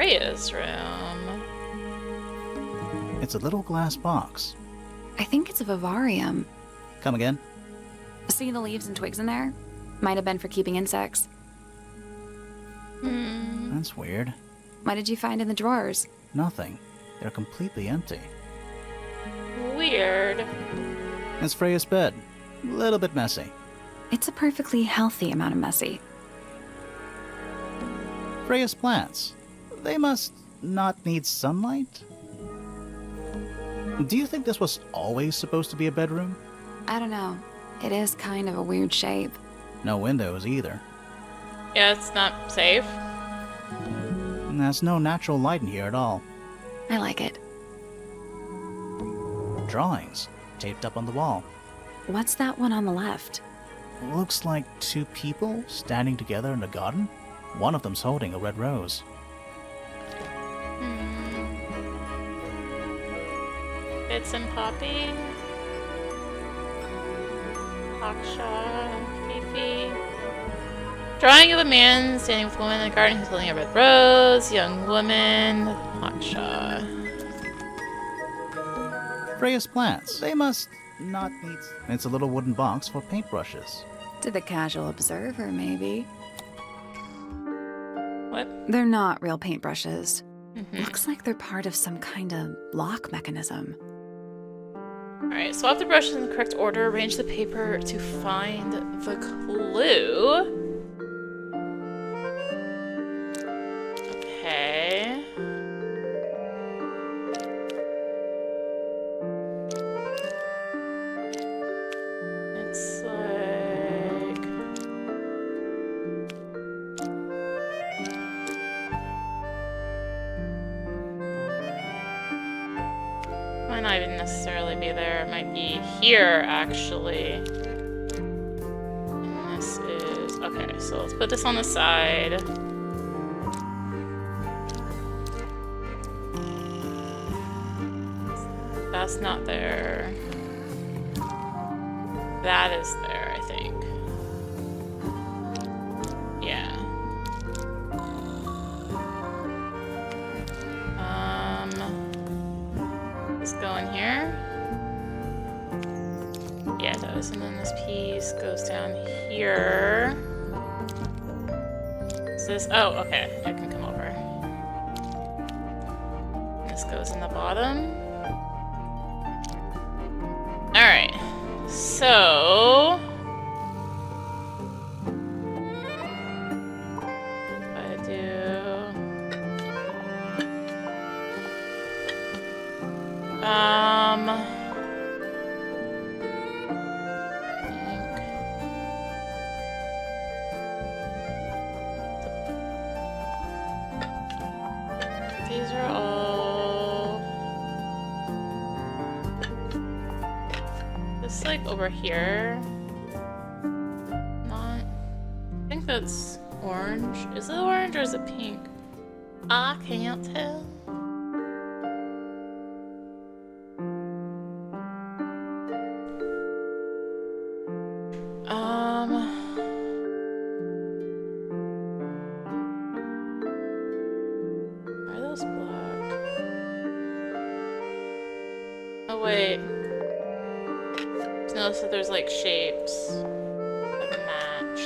Freya's room. It's a little glass box. I think it's a vivarium. Come again? See the leaves and twigs in there? Might have been for keeping insects. That's weird. What did you find in the drawers? Nothing. They're completely empty. Weird. It's Freya's bed. A little bit messy. It's a perfectly healthy amount of messy. Freya's plants. They must not need sunlight? Do you think this was always supposed to be a bedroom? I don't know. It is kind of a weird shape. No windows either. Yeah, it's not safe. And there's no natural light in here at all. I like it. Drawings taped up on the wall. What's that one on the left? Looks like two people standing together in a garden. One of them's holding a red rose. Bits and Poppy. Aksha, Fifi. Drawing of a man standing with a woman in the garden who's holding a red rose. Young woman. Aksha. Freya's plants. They must not need... It's a little wooden box for paintbrushes. To the casual observer, maybe. What? They're not real paintbrushes. Mm-hmm. Looks like they're part of some kind of lock mechanism. Alright, swap the brushes in the correct order. Arrange the paper to find the clue. Okay. It's like... might not even necessarily be there. It might be here, actually. And this is... okay, so let's put this on the side. That's not there. That is there, I think. Yeah. This go in here? Yeah, it does. And then this piece goes down here. Is this... oh, okay. I can come over. This goes in the bottom. Alright. So... if I do... these are all... this like over here. Not... I think that's orange. Is it orange or is it pink? I can't tell. Are those black? Oh wait. Notice that there's like shapes that match.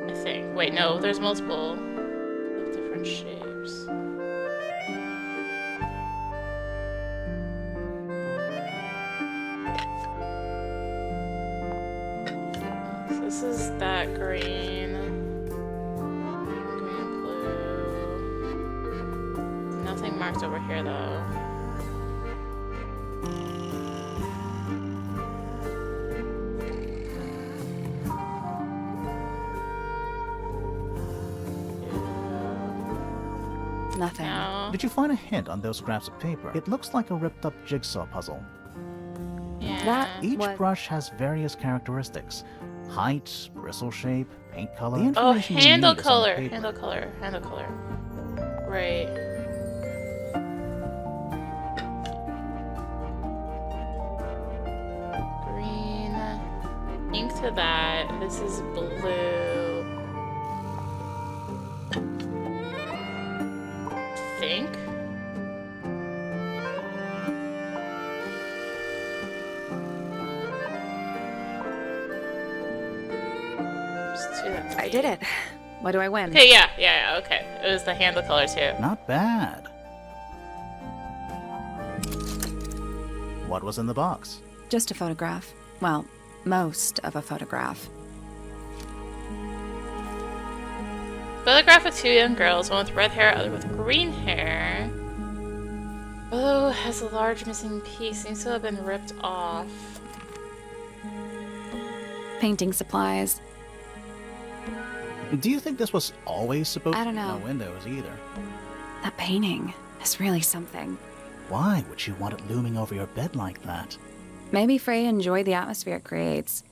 I think. Wait, no, there's multiple of different shapes. So this is that green. Green, blue. Nothing marked over here though. Nothing. No. Did you find a hint on those scraps of paper? It looks like a ripped up jigsaw puzzle. Yeah. Each What? brush has various characteristics. Height, bristle shape, paint color. The Oh, information you handle need is on the color. paper. Handle color. Handle color. Right. Green. Ink to that. This is blue. think. Just do that. I did it. What do I win? Okay, yeah, okay. It was the handle color too. Not bad. What was in the box? Just a photograph. Well, most of a photograph. Photograph of two young girls, one with red hair, other with green hair. Oh, has a large missing piece. Seems to have been ripped off. Painting supplies. Do you think this was always supposed I don't to be know. no windows either? That painting is really something. Why would you want it looming over your bed like that? Maybe Freya enjoyed the atmosphere it creates.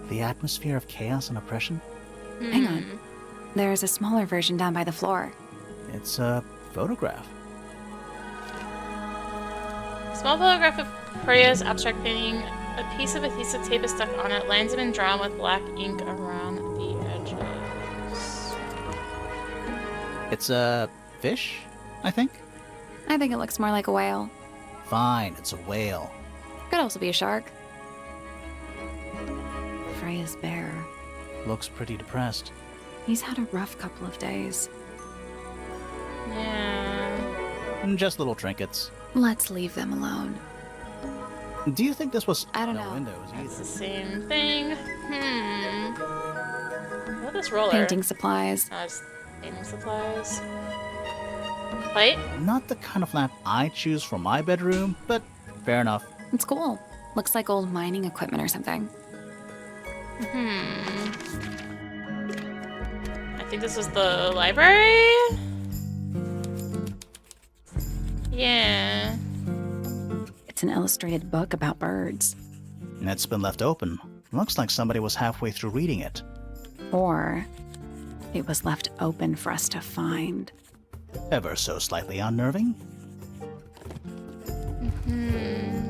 The atmosphere of chaos and oppression? Hang on. There's a smaller version down by the floor. It's a photograph. Small photograph of Freya's abstract painting. A piece of adhesive tape is stuck on it. Lines have been drawn with black ink around the edges. It's a fish, I think? I think it looks more like a whale. Fine, it's a whale. Could also be a shark. Freya's bear. Looks pretty depressed. He's had a rough couple of days. Yeah. Just little trinkets. Let's leave them alone. Do you think this was I don't no know. windows It's the either? same thing. What is this roller? Painting supplies. Oh, it's painting supplies. Plate? Not the kind of lamp I choose for my bedroom, but fair enough. It's cool. Looks like old mining equipment or something. I think this was the library? Yeah. It's an illustrated book about birds. It's been left open. Looks like somebody was halfway through reading it. Or it was left open for us to find. Ever so slightly unnerving.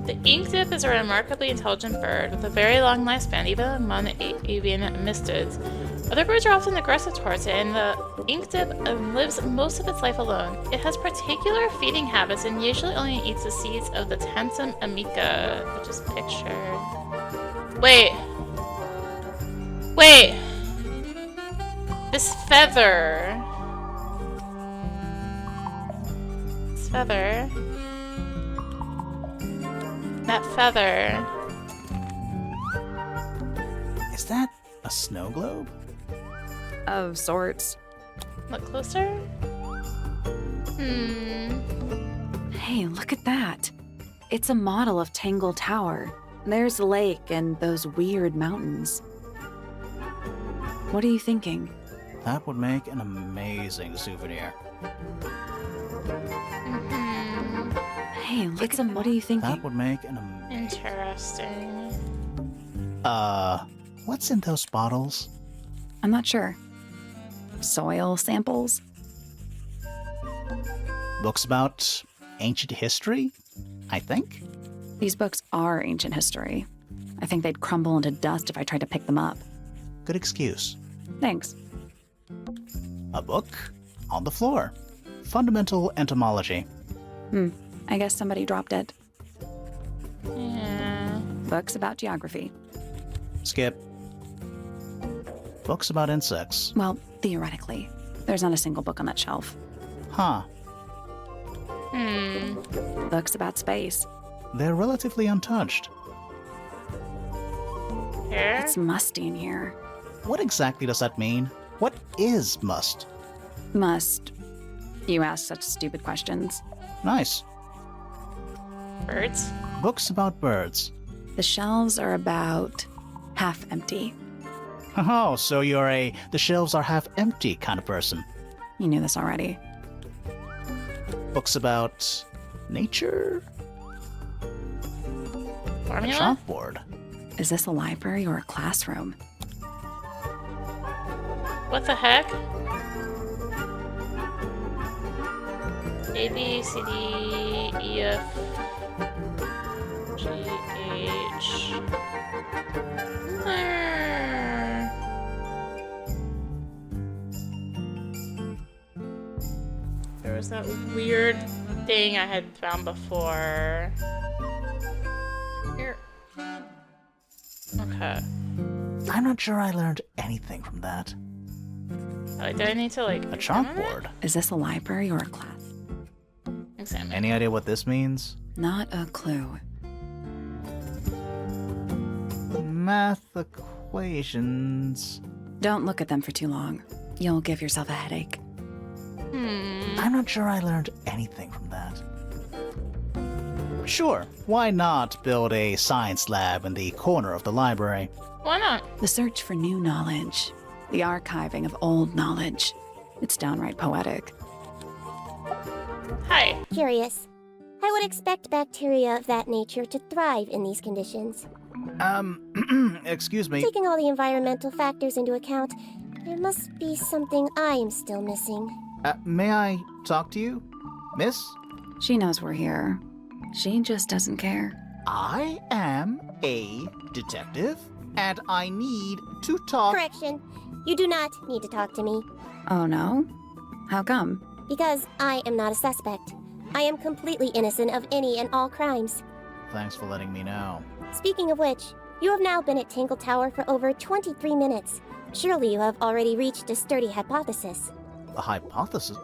The ink dip is a remarkably intelligent bird with a very long lifespan, even among avian mystids. Other birds are often aggressive towards it, and the ink dip lives most of its life alone. It has particular feeding habits and usually only eats the seeds of the Tantum amica, which is pictured. Wait. This feather. That feather. Is that a snow globe? Of sorts. Look closer. Hey, look at that. It's a model of Tangle Tower. There's the lake and those weird mountains. What are you thinking? That would make an amazing souvenir. Hey, look at what are you thinking? That would make an amazing... Interesting. What's in those bottles? I'm not sure. Soil samples? Books about ancient history, I think? These books are ancient history. I think they'd crumble into dust if I tried to pick them up. Good excuse. Thanks. A book on the floor. Fundamental entomology. I guess somebody dropped it. Yeah. Books about geography. Skip. Books about insects. Well, theoretically. There's not a single book on that shelf. Huh. Books about space. They're relatively untouched. Here? It's musty in here. What exactly does that mean? What is must? Must. You ask such stupid questions. Nice. Birds? Books about birds. The shelves are about half empty. Oh, so you're a the shelves are half empty kind of person. You knew this already. Books about nature? A Formula? chalkboard. Is this a library or a classroom? What the heck? A, B, C, D, E, F, G, H. There was that weird thing I had found before. Here. Okay. I'm not sure I learned anything from that. Do I need to, like, A examine it? chalkboard. Is this a library or a class? Examine. Any idea what this means? Not a clue. Math equations. Don't look at them for too long. You'll give yourself a headache. I'm not sure I learned anything from that. Sure, why not build a science lab in the corner of the library? Why not? The search for new knowledge. The archiving of old knowledge. It's downright poetic. Hi. Curious. I would expect bacteria of that nature to thrive in these conditions. Excuse me. Taking all the environmental factors into account, there must be something I am still missing. May I talk to you? Miss? She knows we're here. She just doesn't care. I am a detective, and I need to talk. Correction. You do not need to talk to me, Oh no? How come? because I am not a suspect. I am completely innocent of any and all crimes. Thanks for letting me know. Speaking of which, you have now been at Tangle Tower for over 23 minutes. Surely you have already reached a sturdy hypothesis. A hypothesis?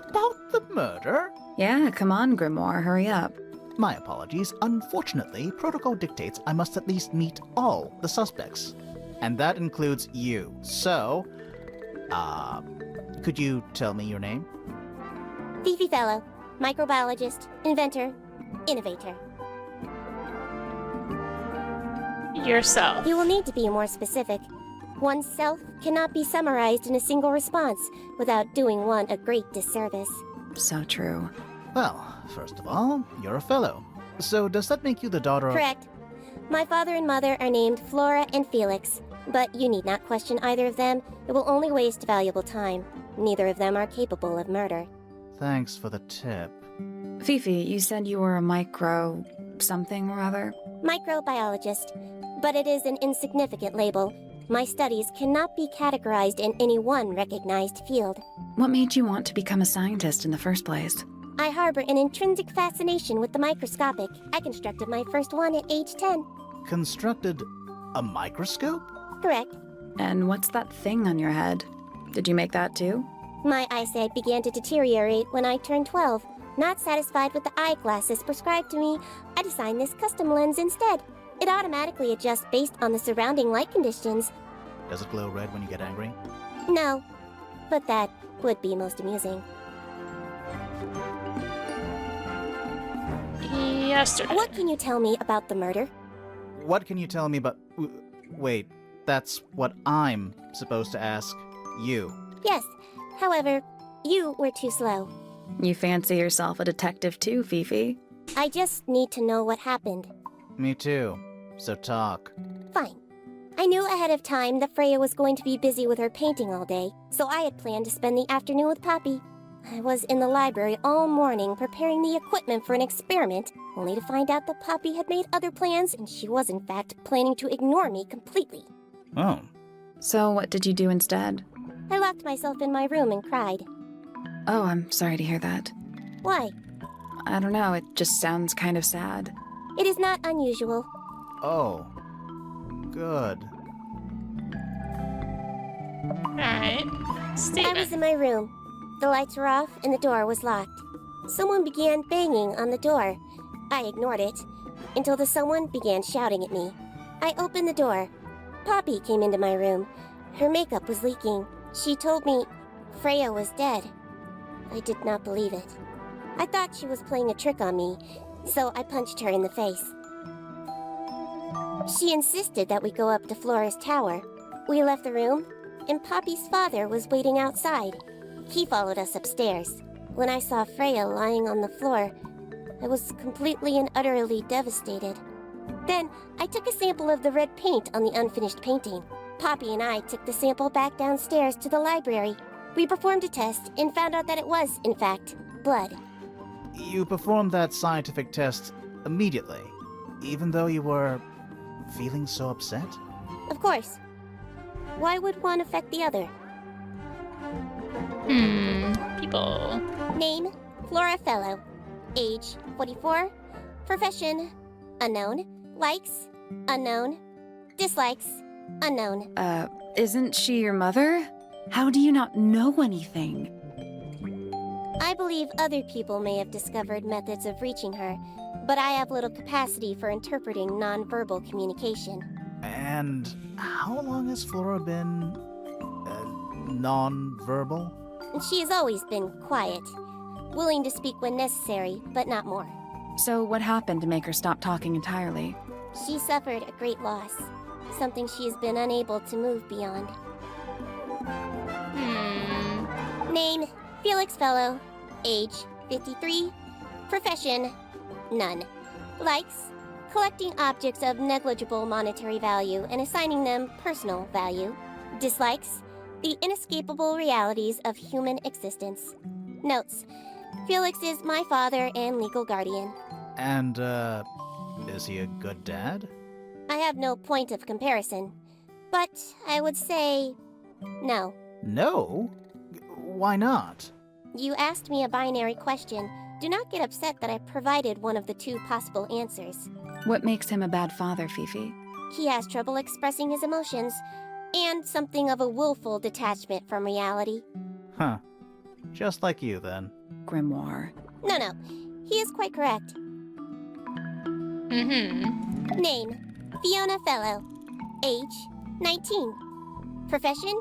About the murder? Yeah, come on, Grimoire, hurry up. My apologies. Unfortunately, protocol dictates I must at least meet all the suspects. And that includes you. So, could you tell me your name? Fifi Fellow, microbiologist, inventor, innovator. Yourself. You will need to be more specific. Oneself cannot be summarized in a single response without doing one a great disservice. So true. Well, first of all, you're a fellow. So does that make you the daughter of... Correct. My father and mother are named Flora and Felix, but you need not question either of them. It will only waste valuable time. Neither of them are capable of murder. Thanks for the tip. Fifi, you said you were a micro... something or other? Microbiologist, but it is an insignificant label. My studies cannot be categorized in any one recognized field. What made you want to become a scientist in the first place? I harbor an intrinsic fascination with the microscopic. I constructed my first one at age 10. Constructed a microscope? Correct. And what's that thing on your head? Did you make that too? My eyesight began to deteriorate when I turned 12. Not satisfied with the eyeglasses prescribed to me, I designed this custom lens instead. It automatically adjusts based on the surrounding light conditions. Does it glow red when you get angry? No, but that would be most amusing. Yesterday. What can you tell me about the murder? What can you tell me about... Wait, that's what I'm supposed to ask you. Yes, however, you were too slow. You fancy yourself a detective too, Fifi? I just need to know what happened. Me too. So talk. Fine. I knew ahead of time that Freya was going to be busy with her painting all day, so I had planned to spend the afternoon with Poppy. I was in the library all morning preparing the equipment for an experiment, only to find out that Poppy had made other plans and she was in fact planning to ignore me completely. Oh. So what did you do instead? I locked myself in my room and cried. Oh, I'm sorry to hear that. Why? I don't know, it just sounds kind of sad. It is not unusual. Oh. Good. Alright. I Statement. was in my room. The lights were off and the door was locked. Someone began banging on the door. I ignored it until the someone began shouting at me. I opened the door. Poppy came into my room. Her makeup was leaking. She told me Freya was dead. I did not believe it. I thought she was playing a trick on me, so I punched her in the face. She insisted that we go up to Flora's tower. We left the room, and Poppy's father was waiting outside. He followed us upstairs. When I saw Freya lying on the floor, I was completely and utterly devastated. Then, I took a sample of the red paint on the unfinished painting. Poppy and I took the sample back downstairs to the library. We performed a test and found out that it was, in fact, blood. You performed that scientific test immediately, even though you were feeling so upset? Of course. Why would one affect the other? People. Name, Flora Fellow. Age, 44. Profession, unknown. Likes, unknown. Dislikes, unknown. Isn't she your mother? How do you not know anything? I believe other people may have discovered methods of reaching her, but I have little capacity for interpreting nonverbal communication. And how long has Flora been non-verbal? She has always been quiet, willing to speak when necessary, but not more. So what happened to make her stop talking entirely? She suffered a great loss, something she has been unable to move beyond. Name, Felix Fellow. Age, 53. Profession, none. Likes, collecting objects of negligible monetary value and assigning them personal value. Dislikes, the inescapable realities of human existence. Notes, Felix is my father and legal guardian. And, is he a good dad? I have no point of comparison, but I would say no. No? Why not? You asked me a binary question. Do not get upset that I provided one of the two possible answers. What makes him a bad father, Fifi? He has trouble expressing his emotions, and something of a willful detachment from reality. Huh. Just like you, then. Grimoire. No, he is quite correct. Name, Fiona Fellow. Age, 19. Profession,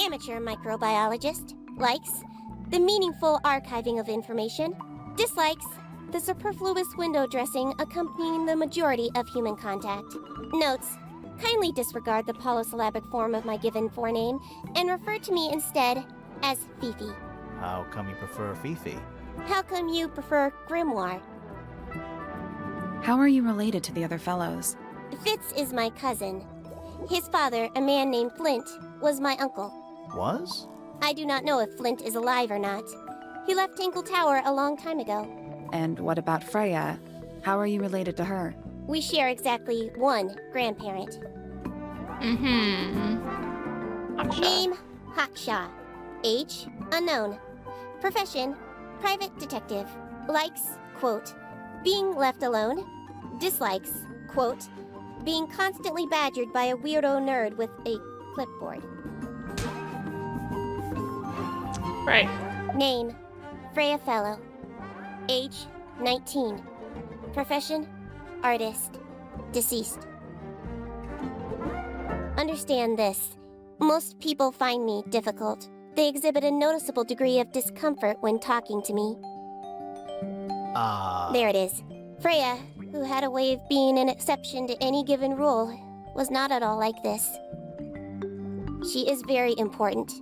amateur microbiologist. Likes, the meaningful archiving of information. Dislikes, the superfluous window dressing accompanying the majority of human contact. Notes, kindly disregard the polysyllabic form of my given forename and refer to me instead as Fifi. How come you prefer Fifi? How come you prefer Grimoire? How are you related to the other fellows? Fitz is my cousin. His father, a man named Flint, was my uncle. Was? I do not know if Flint is alive or not. He left Tangle Tower a long time ago. And what about Freya? How are you related to her? We share exactly one grandparent. Name, Haksha. Age, unknown. Profession, private detective. Likes, quote, being left alone. Dislikes, quote, being constantly badgered by a weirdo nerd with a clipboard. Right. Name, Freya Fellow. Age, 19. Profession, artist. Deceased. Understand this. Most people find me difficult. They exhibit a noticeable degree of discomfort when talking to me. There it is. Freya, who had a way of being an exception to any given rule, was not at all like this. She is very important,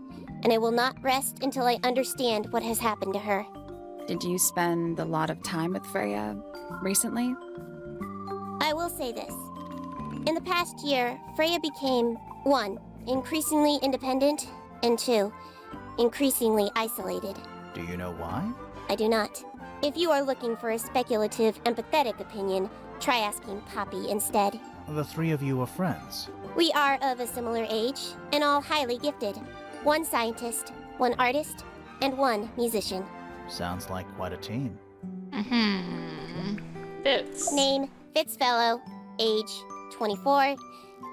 and I will not rest until I understand what has happened to her. Did you spend a lot of time with Freya recently? I will say this. In the past year, Freya became, 1, increasingly independent, and 2, increasingly isolated. Do you know why? I do not. If you are looking for a speculative, empathetic opinion, try asking Poppy instead. The three of you are friends. We are of a similar age, and all highly gifted. 1 scientist, 1 artist, and 1 musician. Sounds like quite a team. Fitz. Name, Fitzfellow. Age, 24.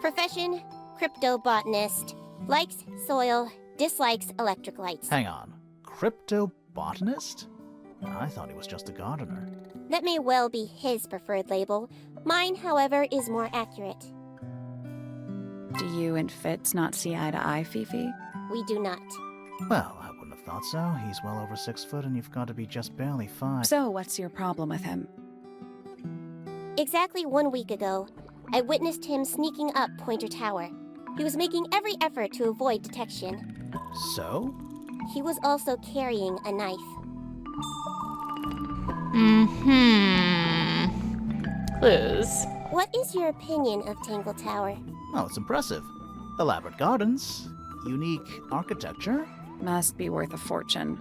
Profession, cryptobotanist. Likes soil, dislikes electric lights. Hang on. Cryptobotanist? I thought he was just a gardener. That may well be his preferred label. Mine, however, is more accurate. Do you and Fitz not see eye to eye, Fifi? We do not. Well, I wouldn't have thought so. He's well over 6 foot and you've got to be just barely 5. So what's your problem with him? Exactly 1 week ago, I witnessed him sneaking up Pointer Tower. He was making every effort to avoid detection. So? He was also carrying a knife. Clues. What is your opinion of Tangle Tower? Oh, it's impressive. Elaborate gardens, unique architecture. Must be worth a fortune.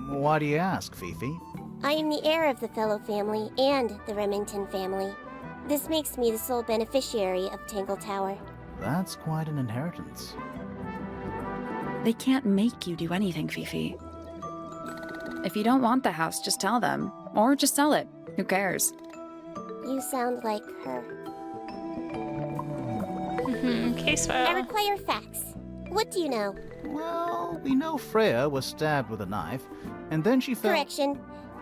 Why do you ask, Fifi? I am the heir of the Fellow family and the Remington family. This makes me the sole beneficiary of Tangle Tower. That's quite an inheritance. They can't make you do anything, Fifi. If you don't want the house, just tell them. Or just sell it. Who cares? You sound like her. Case I file. require facts. What do you know? Well, we know Freya was stabbed with a knife, and then she fell. Correction.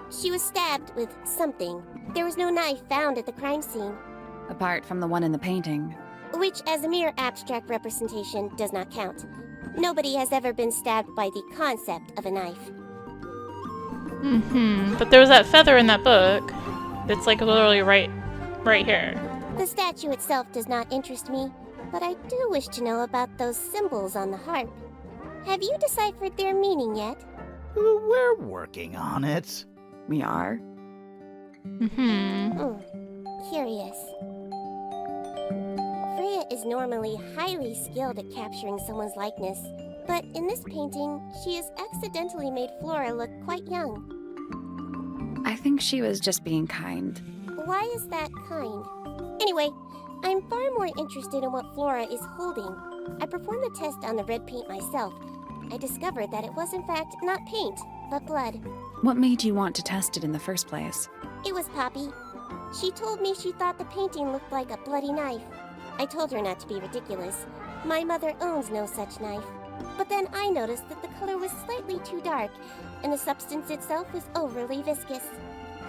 She was stabbed with something. There was no knife found at the crime scene, Apart from the one in the painting. which as a mere abstract representation does not count. Nobody has ever been stabbed by the concept of a knife. But there was that feather in that book. It's like literally right here. The statue itself does not interest me, but I do wish to know about those symbols on the harp. Have you deciphered their meaning yet? We're working on it. We are? Curious. Freya is normally highly skilled at capturing someone's likeness, but in this painting, she has accidentally made Flora look quite young. I think she was just being kind. Why is that kind? Anyway, I'm far more interested in what Flora is holding. I performed the test on the red paint myself. I discovered that it was in fact not paint, but blood. What made you want to test it in the first place? It was Poppy. She told me she thought the painting looked like a bloody knife. I told her not to be ridiculous. My mother owns no such knife. But then I noticed that the color was slightly too dark, and the substance itself was overly viscous.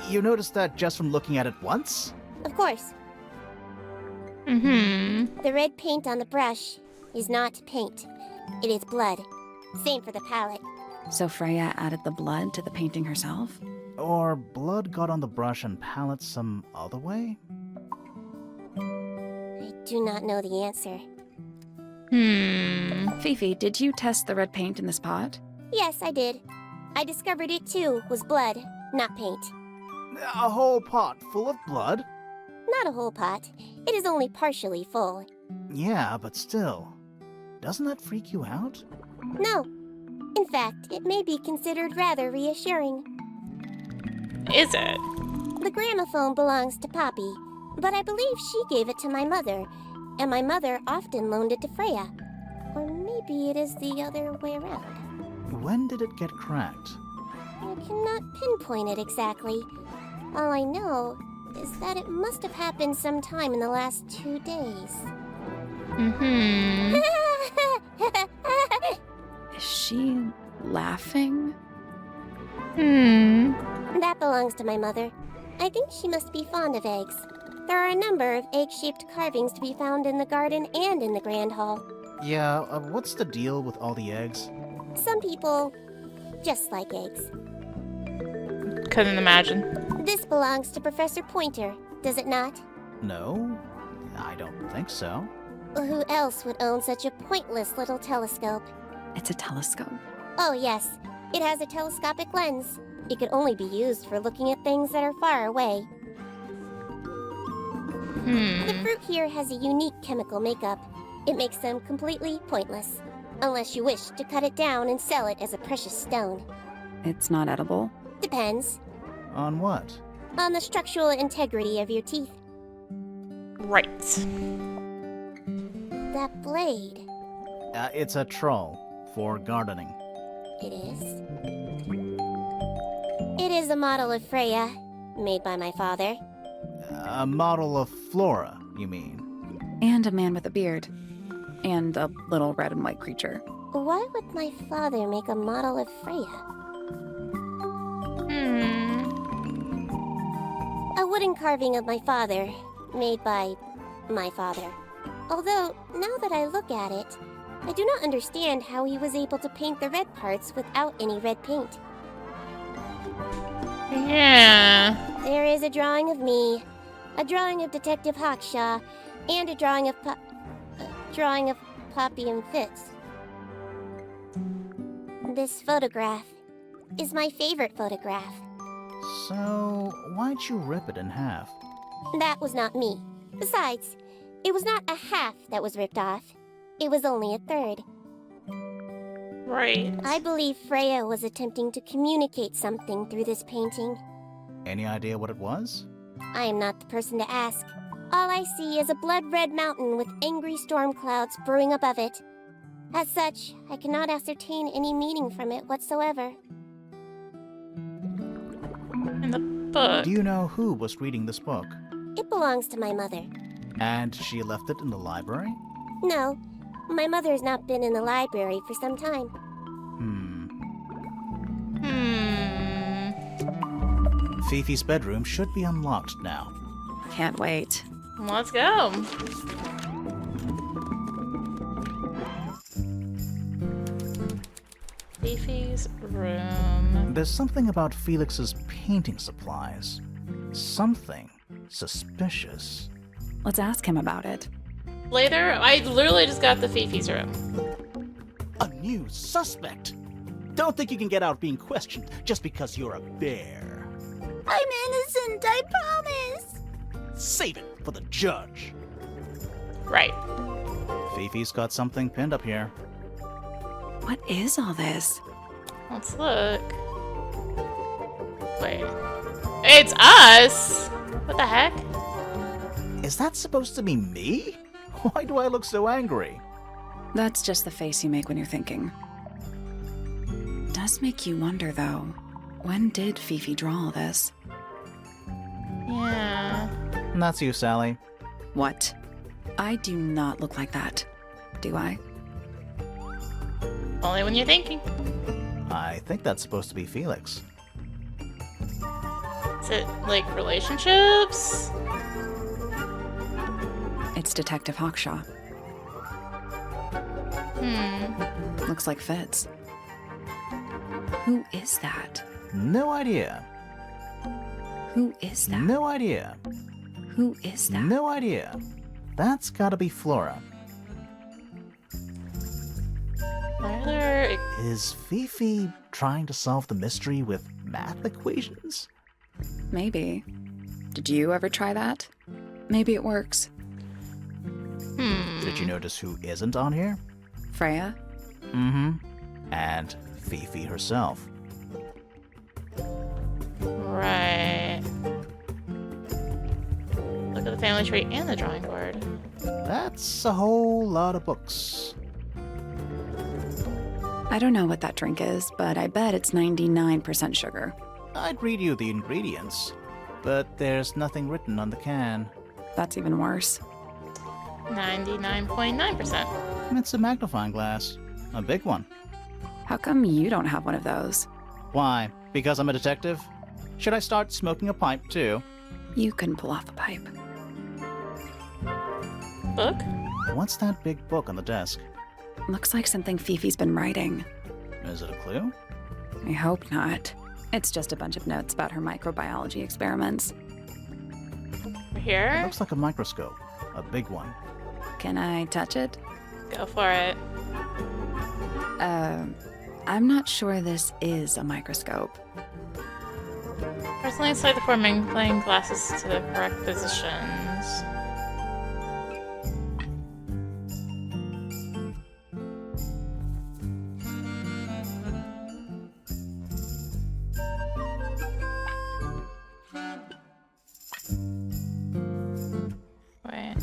You noticed that just from looking at it once? Of course, the red paint on the brush is not paint. It is blood. Same for the palette. So Freya added the blood to the painting herself? Or blood got on the brush and palette some other way? I do not know the answer. Fifi, did you test the red paint in this pot? Yes, I did. I discovered it too was blood, not paint. A whole pot full of blood? Not a whole pot. It is only partially full. Yeah, but still. Doesn't that freak you out? No. In fact, it may be considered rather reassuring. Is it? The gramophone belongs to Poppy, but I believe she gave it to my mother, and my mother often loaned it to Freya. Or maybe it is the other way around. When did it get cracked? I cannot pinpoint it exactly. All I know is that it must have happened sometime in the last 2 days. Is she laughing? That belongs to my mother. I think she must be fond of eggs. There are a number of egg-shaped carvings to be found in the garden and in the Grand Hall. Yeah, what's the deal with all the eggs? Some people just like eggs. Couldn't imagine. This belongs to Professor Pointer, does it not? No, I don't think so. Who else would own such a pointless little telescope? It's a telescope. Oh yes, it has a telescopic lens. It could only be used for looking at things that are far away. The fruit here has a unique chemical makeup. It makes them completely pointless. Unless you wish to cut it down and sell it as a precious stone. It's not edible. Depends On what? on the structural integrity of your teeth. Right. That blade, It's a troll for gardening. it is. It is a model of Freya, made by my father. A model of Flora, you mean? And a man with a beard. And a little red and white creature. Why would my father make a model of Freya? A wooden carving of my father, made by my father. Although, now that I look at it, I do not understand how he was able to paint the red parts without any red paint. Yeah. There is a drawing of me, a drawing of Detective Hawkshaw, and a drawing of Poppy and Fitz. This photograph is my favorite photograph. So, why'd you rip it in half? That was not me. Besides, it was not a half that was ripped off. It was only a third. Right. I believe Freya was attempting to communicate something through this painting. Any idea what it was? I am not the person to ask. All I see is a blood-red mountain with angry storm clouds brewing above it. As such, I cannot ascertain any meaning from it whatsoever. In the book. Do you know who was reading this book? It belongs to my mother. And she left it in the library? No, my mother's not been in the library for some time. Fifi's bedroom should be unlocked now. Can't wait. Let's go. Fifi's room. There's something about Felix's painting supplies. Something suspicious. Let's ask him about it. Later, I literally just got the Fifi's room. A new suspect! Don't think you can get out being questioned just because you're a bear. I'm innocent, I promise. Save it for the judge. Right. Fifi's got something pinned up here. What is all this? Let's look. Wait. It's us! What the heck? Is that supposed to be me? Why do I look so angry? That's just the face you make when you're thinking. Does make you wonder, though. When did Fifi draw all this? Yeah. And that's you, Sally. What? I do not look like that. Do I? Only when you're thinking. I think that's supposed to be Felix. Is it like relationships? It's Detective Hawkshaw. Looks like fits. Who is that? No idea. Who is that? No idea. Who is that? No idea. That's gotta be Flora. Why are there... Is Fifi trying to solve the mystery with math equations? Maybe. Did you ever try that? Maybe it works. Did you notice who isn't on here? Freya? Mm-hmm. And Fifi herself. Right. Look at the family tree and the drawing board. That's a whole lot of books. I don't know what that drink is, but I bet it's 99% sugar. I'd read you the ingredients, but there's nothing written on the can. That's even worse. 99.9%. It's a magnifying glass. A big one. How come you don't have one of those? Why? Because I'm a detective? Should I start smoking a pipe too? You couldn't pull off a pipe. Book? What's that big book on the desk? Looks like something Fifi's been writing. Is it a clue? I hope not. It's just a bunch of notes about her microbiology experiments. Over here? Looks like a microscope. A big one. Can I touch it? Go for it. I'm not sure this is a microscope. Personally inside the forming, playing glasses to the correct positions. Wait.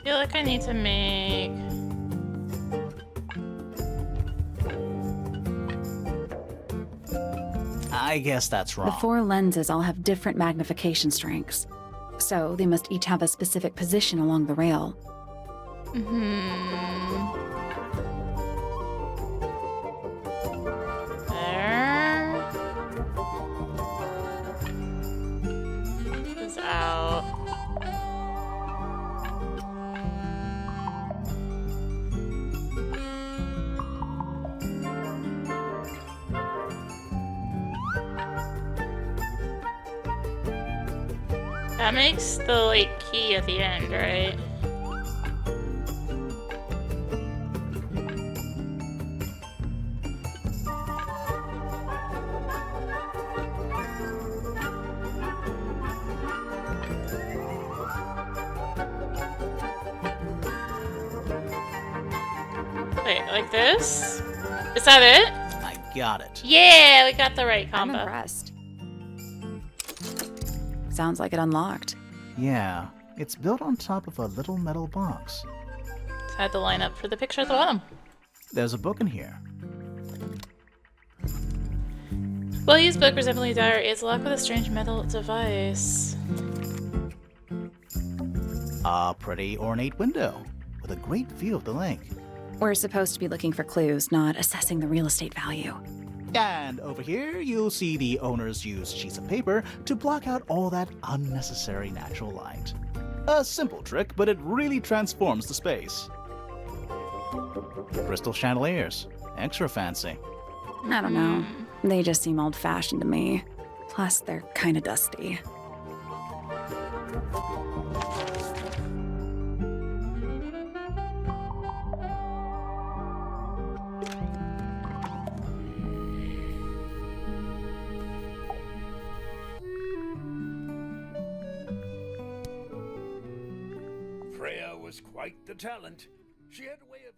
I feel like I need to make... I guess that's wrong. The 4 lenses all have different magnification strengths, so they must each have a specific position along the rail. There. Is out. That makes the, like, key at the end, right? Wait, like this? Is that it? I got it. Yeah, we got the right I'm combo. impressed. Sounds like it unlocked. Yeah, it's built on top of a little metal box. So I had to line up for the picture at the bottom. There's a book in here. Well-used book resembling a diary is locked with a strange metal device. A pretty ornate window with a great view of the lake. We're supposed to be looking for clues, not assessing the real estate value. And over here, you'll see the owners use sheets of paper to block out all that unnecessary natural light. A simple trick, but it really transforms the space. Crystal chandeliers. Extra fancy. I don't know. They just seem old-fashioned to me. Plus, they're kinda dusty. Freya was quite the talent. She had a way of